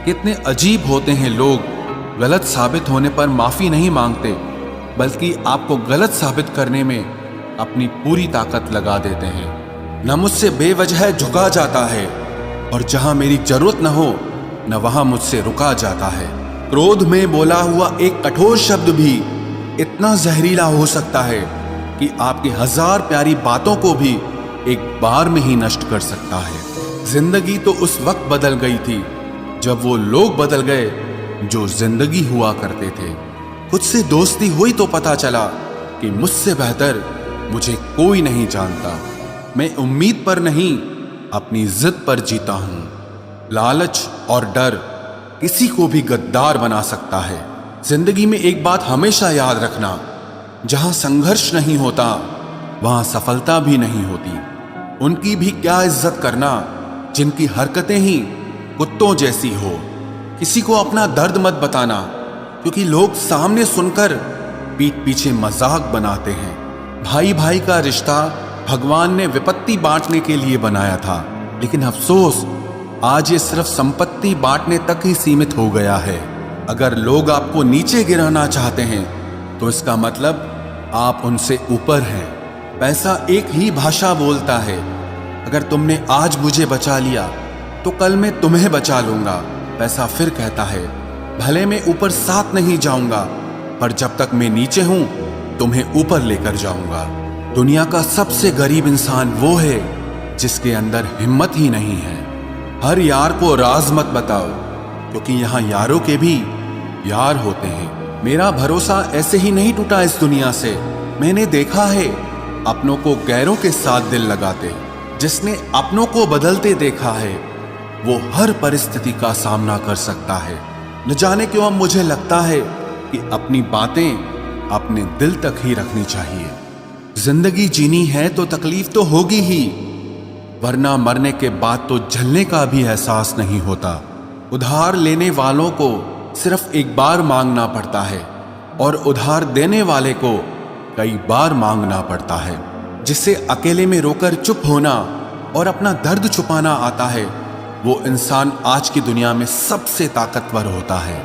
कितने अजीब होते हैं लोग। गलत साबित होने पर माफी नहीं मांगते, बल्कि आपको गलत साबित करने में अपनी पूरी ताकत लगा देते हैं। न मुझसे बेवजह झुका जाता है, और जहां मेरी जरूरत न हो न वहां मुझसे रुका जाता है। क्रोध में बोला हुआ एक कठोर शब्द भी इतना जहरीला हो सकता है कि आपकी 1000 प्यारी बातों को भी एक बार में ही नष्ट कर सकता है। जिंदगी तो उस वक्त बदल गई थी जब वो लोग बदल गए जो जिंदगी हुआ करते थे। खुद से दोस्ती हुई तो पता चला कि मुझसे बेहतर मुझे कोई नहीं जानता। मैं उम्मीद पर नहीं, अपनी जिद पर जीता हूं। लालच और डर किसी को भी गद्दार बना सकता है। जिंदगी में एक बात हमेशा याद रखना, जहां संघर्ष नहीं होता वहां सफलता भी नहीं होती। उनकी भी क्या इज्जत करना जिनकी हरकतें ही कुत्तों जैसी हो। किसी को अपना दर्द मत बताना, क्योंकि लोग सामने सुनकर पीठ पीछे मजाक बनाते हैं। भाई भाई का रिश्ता भगवान ने विपत्ति बांटने के लिए बनाया था, लेकिन अफसोस आज ये सिर्फ संपत्ति बांटने तक ही सीमित हो गया है। अगर लोग आपको नीचे गिराना चाहते हैं तो इसका मतलब आप उनसे ऊपर हैं। पैसा एक ही भाषा बोलता है। अगर तुमने आज मुझे बचा लिया तो कल मैं तुम्हें बचा लूंगा। पैसा फिर कहता है, भले मैं ऊपर साथ नहीं जाऊंगा, पर जब तक मैं नीचे हूं तुम्हें ऊपर लेकर जाऊंगा। दुनिया का सबसे गरीब इंसान वो है जिसके अंदर हिम्मत ही नहीं है। हर यार को राज मत बताओ, क्योंकि यहां यारों के भी यार होते हैं। मेरा भरोसा ऐसे ही नहीं टूटा इस दुनिया से। मैंने देखा है अपनों को गैरों के साथ दिल लगाते। जिसने अपनों को बदलते देखा है वो हर परिस्थिति का सामना कर सकता है। न जाने क्यों अब मुझे लगता है कि अपनी बातें अपने दिल तक ही रखनी चाहिए। जिंदगी जीनी है तो तकलीफ तो होगी ही, वरना मरने के बाद तो जलने का भी एहसास नहीं होता। उधार लेने वालों को सिर्फ एक बार मांगना पड़ता है, और उधार देने वाले को कई बार मांगना पड़ता है। जिसे अकेले में रोकर चुप होना और अपना दर्द छुपाना आता है, वो इंसान आज की दुनिया में सबसे ताकतवर होता है।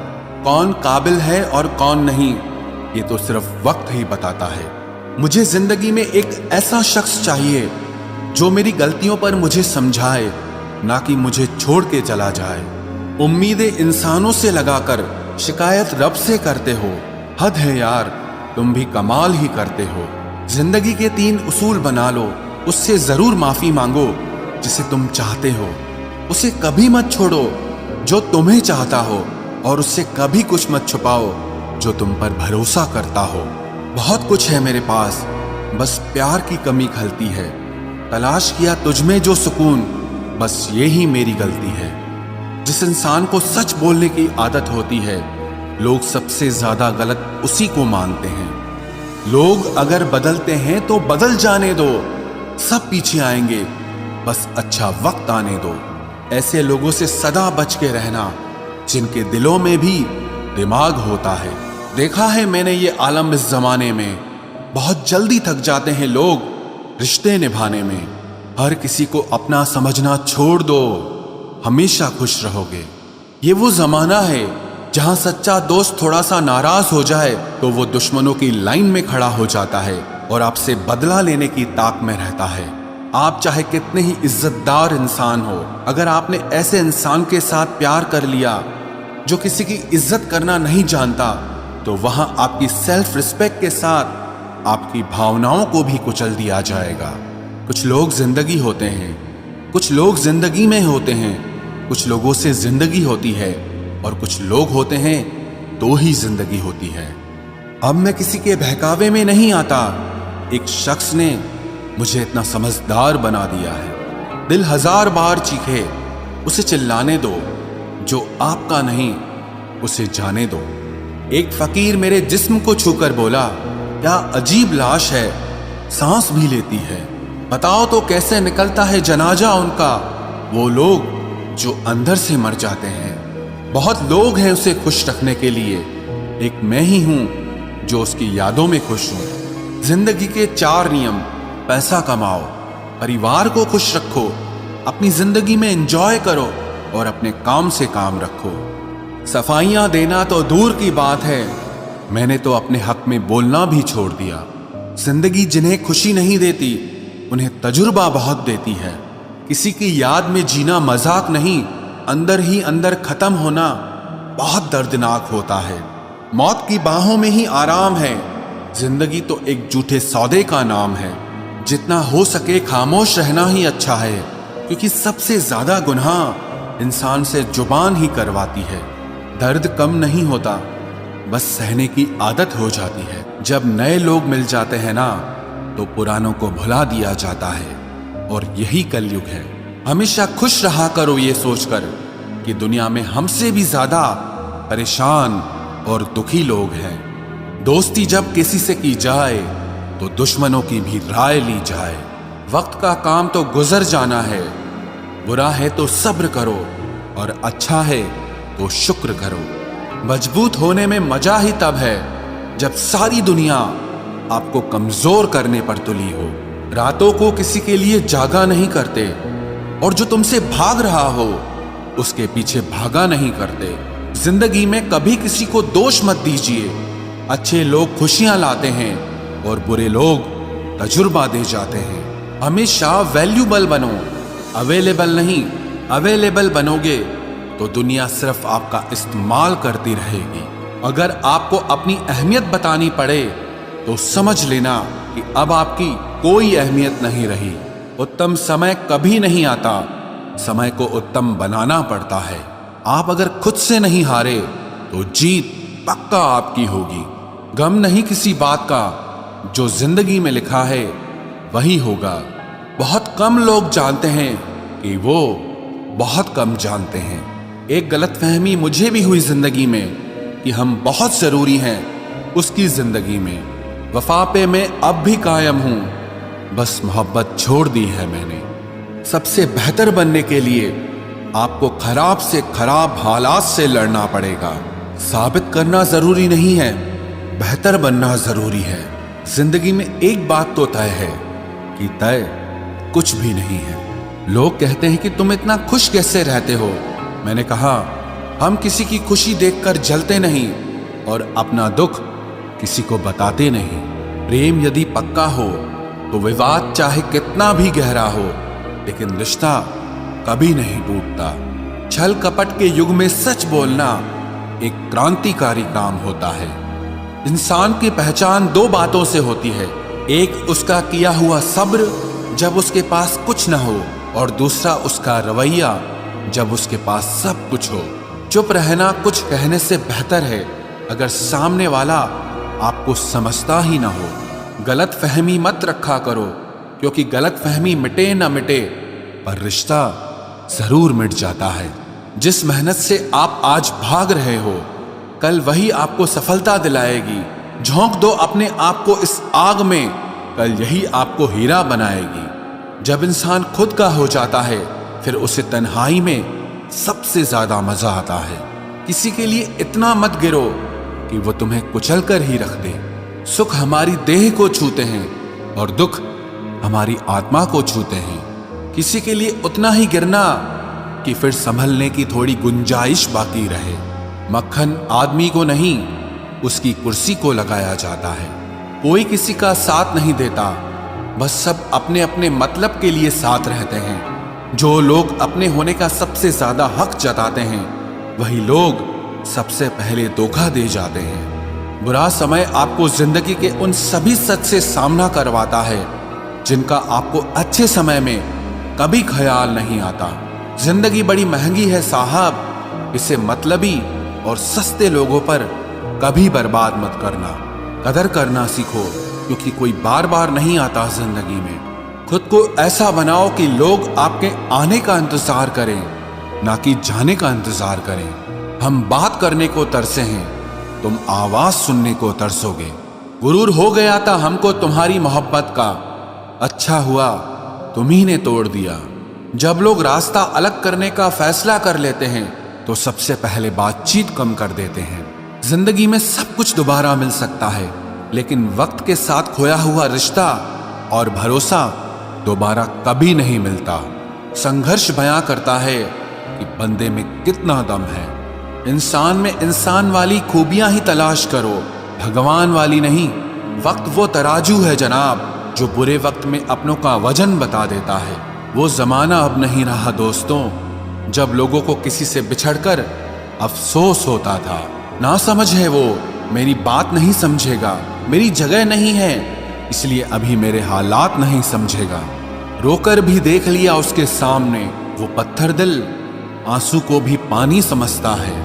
कौन काबिल है और कौन नहीं, ये तो सिर्फ वक्त ही बताता है। मुझे जिंदगी में एक ऐसा शख्स चाहिए जो मेरी गलतियों पर मुझे समझाए, ना कि मुझे छोड़ के चला जाए। उम्मीदें इंसानों से लगाकर शिकायत रब से करते हो। हद है यार, तुम भी कमाल ही करते हो। जिंदगी के 3 उसूल बना लो। उससे जरूर माफी मांगो जिसे तुम चाहते हो। उसे कभी मत छोड़ो जो तुम्हें चाहता हो, और उससे कभी कुछ मत छुपाओ जो तुम पर भरोसा करता हो। बहुत कुछ है मेरे पास, बस प्यार की कमी खलती है। तलाश किया तुझमें जो सुकून, बस यही मेरी गलती है। जिस इंसान को सच बोलने की आदत होती है, लोग सबसे ज्यादा गलत उसी को मानते हैं। लोग अगर बदलते हैं तो बदल जाने दो, सब पीछे आएंगे, बस अच्छा वक्त आने दो। ऐसे लोगों से सदा बच के रहना जिनके दिलों में भी दिमाग होता है। देखा है मैंने ये आलम इस जमाने में, बहुत जल्दी थक जाते हैं लोग रिश्ते निभाने में। हर किसी को अपना समझना छोड़ दो, हमेशा खुश रहोगे। ये वो जमाना है जहां सच्चा दोस्त थोड़ा सा नाराज हो जाए तो वो दुश्मनों की लाइन में खड़ा हो जाता है और आपसे बदला लेने की ताक में रहता है। आप चाहे कितने ही इज्जतदार इंसान हो, अगर आपने ऐसे इंसान के साथ प्यार कर लिया जो किसी की इज्जत करना नहीं जानता, तो वहां आपकी सेल्फ रिस्पेक्ट के साथ आपकी भावनाओं को भी कुचल दिया जाएगा। कुछ लोग जिंदगी होते हैं, कुछ लोग जिंदगी में होते हैं, कुछ लोगों से जिंदगी होती है, और कुछ लोग होते हैं तो ही जिंदगी होती है। अब मैं किसी के बहकावे में नहीं आता। एक शख्स ने मुझे इतना समझदार बना दिया है। दिल 1000 बार चीखे, उसे चिल्लाने दो। जो आपका नहीं उसे जाने दो। एक फकीर मेरे जिस्म को छूकर बोला, क्या अजीब लाश है, सांस भी लेती है। बताओ तो कैसे निकलता है जनाजा उनका, वो लोग जो अंदर से मर जाते हैं। बहुत लोग हैं उसे खुश रखने के लिए, एक मैं ही हूं जो उसकी यादों में खुश हूं। जिंदगी के 4 नियम: पैसा कमाओ, परिवार को खुश रखो, अपनी जिंदगी में एंजॉय करो, और अपने काम से काम रखो। सफाइयां देना तो दूर की बात है, मैंने तो अपने हक में बोलना भी छोड़ दिया। जिंदगी जिन्हें खुशी नहीं देती उन्हें तजुर्बा बहुत देती है। किसी की याद में जीना मजाक नहीं, अंदर ही अंदर खत्म होना बहुत दर्दनाक होता है। मौत की बाहों में ही आराम है। जिंदगी तो एक झूठे सौदे का नाम है। जितना हो सके खामोश रहना ही अच्छा है, क्योंकि सबसे ज्यादा गुनाह इंसान से जुबान ही करवाती है। दर्द कम नहीं होता, बस सहने की आदत हो जाती है। जब नए लोग मिल जाते हैं ना, तो पुरानों को भुला दिया जाता है, और यही कलयुग है। हमेशा खुश रहा करो ये सोचकर कि दुनिया में हमसे भी ज्यादा परेशान और दुखी लोग हैं। दोस्ती जब किसी से की जाए तो दुश्मनों की भी राय ली जाए। वक्त का काम तो गुजर जाना है। बुरा है तो सब्र करो, और अच्छा है तो शुक्र करो। मजबूत होने में मजा ही तब है जब सारी दुनिया आपको कमजोर करने पर तुली हो। रातों को किसी के लिए जागा नहीं करते, और जो तुमसे भाग रहा हो उसके पीछे भागा नहीं करते। जिंदगी में कभी किसी को दोष मत दीजिए। अच्छे लोग खुशियां लाते हैं और बुरे लोग तजुर्बा दे जाते हैं। हमेशा वैल्यूबल बनो, अवेलेबल नहीं। अवेलेबल बनोगे तो दुनिया सिर्फ आपका इस्तेमाल करती रहेगी। अगर आपको अपनी अहमियत बतानी पड़े तो समझ लेना कि अब आपकी कोई अहमियत नहीं रही। उत्तम समय कभी नहीं आता, समय को उत्तम बनाना पड़ता है। आप अगर खुद से नहीं हारे तो जीत पक्का आपकी होगी। गम नहीं किसी बात का, जो जिंदगी में लिखा है वही होगा। बहुत कम लोग जानते हैं कि वो बहुत कम जानते हैं। एक गलतफहमी मुझे भी हुई जिंदगी में कि हम बहुत जरूरी हैं उसकी जिंदगी में। वफा पे मैं अब भी कायम हूं, बस मोहब्बत छोड़ दी है मैंने। सबसे बेहतर बनने के लिए आपको खराब से खराब हालात से लड़ना पड़ेगा। साबित करना जरूरी नहीं है, बेहतर बनना जरूरी है। जिंदगी में एक बात तो तय है कि तय कुछ भी नहीं है। लोग कहते हैं कि तुम इतना खुश कैसे रहते हो। मैंने कहा, हम किसी की खुशी देखकर जलते नहीं और अपना दुख किसी को बताते नहीं। प्रेम यदि पक्का हो तो विवाद चाहे कितना भी गहरा हो, लेकिन रिश्ता कभी नहीं टूटता। छल कपट के युग में सच बोलना एक क्रांतिकारी काम होता है। इंसान की पहचान दो बातों से होती है। एक उसका किया हुआ सब्र जब उसके पास कुछ न हो, और दूसरा उसका रवैया जब उसके पास सब कुछ हो। चुप रहना कुछ कहने से बेहतर है अगर सामने वाला आपको समझता ही ना हो। गलत फहमी मत रखा करो, क्योंकि गलत फहमी मिटे ना मिटे पर रिश्ता जरूर मिट जाता है। जिस मेहनत से आप आज भाग रहे हो, कल वही आपको सफलता दिलाएगी। झोंक दो अपने आप को इस आग में, कल यही आपको हीरा बनाएगी। जब इंसान खुद का हो जाता है, फिर उसे तन्हाई में सबसे ज्यादा मजा आता है। किसी के लिए इतना मत गिरो कि वो तुम्हें कुचल कर ही रख दे। सुख हमारी देह को छूते हैं और दुख हमारी आत्मा को छूते हैं। किसी के लिए उतना ही गिरना कि फिर संभलने की थोड़ी गुंजाइश बाकी रहे। मक्खन आदमी को नहीं, उसकी कुर्सी को लगाया जाता है। कोई किसी का साथ नहीं देता, बस सब अपने अपने मतलब के लिए साथ रहते हैं। जो लोग अपने होने का सबसे ज्यादा हक जताते हैं, वही लोग सबसे पहले धोखा दे जाते हैं। बुरा समय आपको जिंदगी के उन सभी सच से सामना करवाता है जिनका आपको अच्छे समय में कभी ख्याल नहीं आता। जिंदगी बड़ी महंगी है साहब, इसे मतलबी और सस्ते लोगों पर कभी बर्बाद मत करना। कदर करना सीखो, क्योंकि कोई बार बार नहीं आता जिंदगी में। खुद को ऐसा बनाओ कि लोग आपके आने का इंतजार करें, ना कि जाने का इंतजार करें। हम बात करने को तरसे हैं, तुम आवाज सुनने को तरसोगे। गुरूर हो गया था हमको तुम्हारी मोहब्बत का, अच्छा हुआ तुम्ही ने तोड़ दिया। जब लोग रास्ता अलग करने का फैसला कर लेते हैं, तो सबसे पहले बातचीत कम कर देते हैं। जिंदगी में सब कुछ दोबारा मिल सकता है, लेकिन वक्त के साथ खोया हुआ रिश्ता और भरोसा दोबारा कभी नहीं मिलता। संघर्ष बयां करता है कि बंदे में कितना दम है। इंसान में इंसान वाली खूबियां ही तलाश करो, भगवान वाली नहीं। वक्त वो तराजू है जनाब जो बुरे वक्त में अपनों का वजन बता देता है। वो जमाना अब नहीं रहा दोस्तों जब लोगों को किसी से बिछड़कर अफसोस होता था। ना समझ है वो, मेरी बात नहीं समझेगा, मेरी जगह नहीं है इसलिए अभी मेरे हालात नहीं समझेगा। रोकर भी देख लिया उसके सामने, वो पत्थर दिल आंसू को भी पानी समझता है।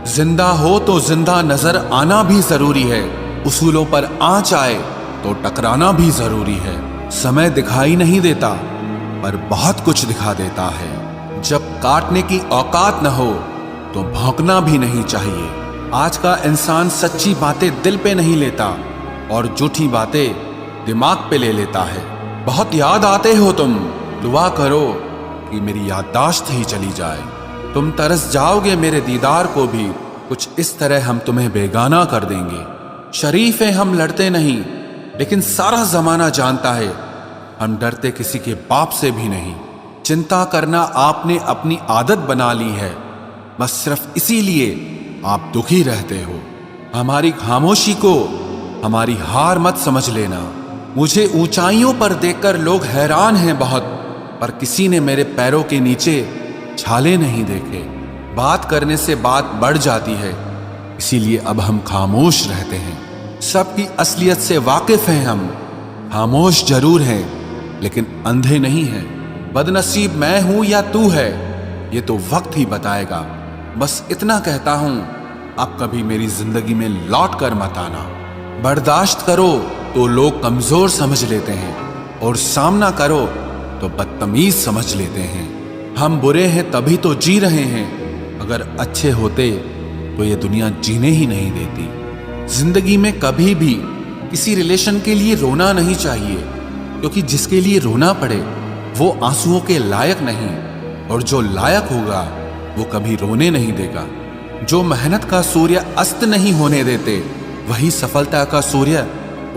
जिंदा हो तो जिंदा नजर आना भी जरूरी है, उसूलों पर आंच आए तो टकराना भी जरूरी है। समय दिखाई नहीं देता पर बहुत कुछ दिखा देता है। जब काटने की औकात न हो तो भौंकना भी नहीं चाहिए। आज का इंसान सच्ची बातें दिल पे नहीं लेता और झूठी बातें दिमाग पे ले लेता है। बहुत याद आते हो तुम, दुआ करो कि मेरी याददाश्त ही चली जाए। तुम तरस जाओगे मेरे दीदार को भी, कुछ इस तरह हम तुम्हें बेगाना कर देंगे। शरीफ हैं हम, लड़ते नहीं, लेकिन सारा जमाना जानता है हम डरते किसी के बाप से भी नहीं। चिंता करना आपने अपनी आदत बना ली है, बस सिर्फ इसीलिए आप दुखी रहते हो। हमारी खामोशी को हमारी हार मत समझ लेना। मुझे ऊंचाइयों पर देखकर लोग हैरान हैं बहुत, पर किसी ने मेरे पैरों के नीचे छाले नहीं देखे। बात करने से बात बढ़ जाती है, इसीलिए अब हम खामोश रहते हैं। सबकी असलियत से वाकिफ हैं हम, खामोश जरूर हैं लेकिन अंधे नहीं हैं। बदनसीब मैं हूं या तू है ये तो वक्त ही बताएगा। बस इतना कहता हूं, अब कभी मेरी जिंदगी में लौट कर मत आना। बर्दाश्त करो तो लोग कमजोर समझ लेते हैं और सामना करो तो बदतमीज समझ लेते हैं। हम बुरे हैं तभी तो जी रहे हैं, अगर अच्छे होते तो ये दुनिया जीने ही नहीं देती। जिंदगी में कभी भी किसी रिलेशन के लिए रोना नहीं चाहिए, क्योंकि जिसके लिए रोना पड़े वो आंसुओं के लायक नहीं, और जो लायक होगा वो कभी रोने नहीं देगा। जो मेहनत का सूर्य अस्त नहीं होने देते वही सफलता का सूर्य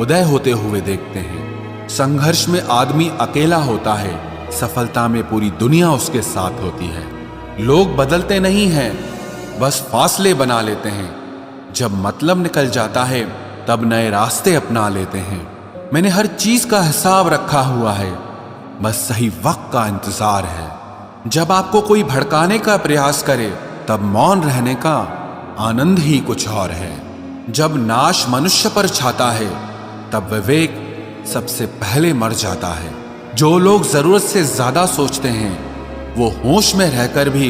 उदय होते हुए देखते हैं। संघर्ष में आदमी अकेला होता है, सफलता में पूरी दुनिया उसके साथ होती है। लोग बदलते नहीं हैं, बस फासले बना लेते हैं। जब मतलब निकल जाता है तब नए रास्ते अपना लेते हैं। मैंने हर चीज का हिसाब रखा हुआ है, बस सही वक्त का इंतजार है। जब आपको कोई भड़काने का प्रयास करे तब मौन रहने का आनंद ही कुछ और है। जब नाश मनुष्य पर छाता है तब विवेक सबसे पहले मर जाता है। जो लोग जरूरत से ज्यादा सोचते हैं वो होश में रहकर भी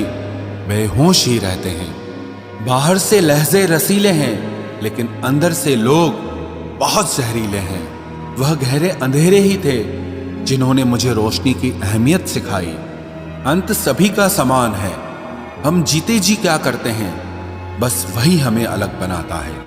बेहोश ही रहते हैं। बाहर से लहजे रसीले हैं लेकिन अंदर से लोग बहुत जहरीले हैं। वह गहरे अंधेरे ही थे जिन्होंने मुझे रोशनी की अहमियत सिखाई। अंत सभी का समान है, हम जीते जी क्या करते हैं बस वही हमें अलग बनाता है।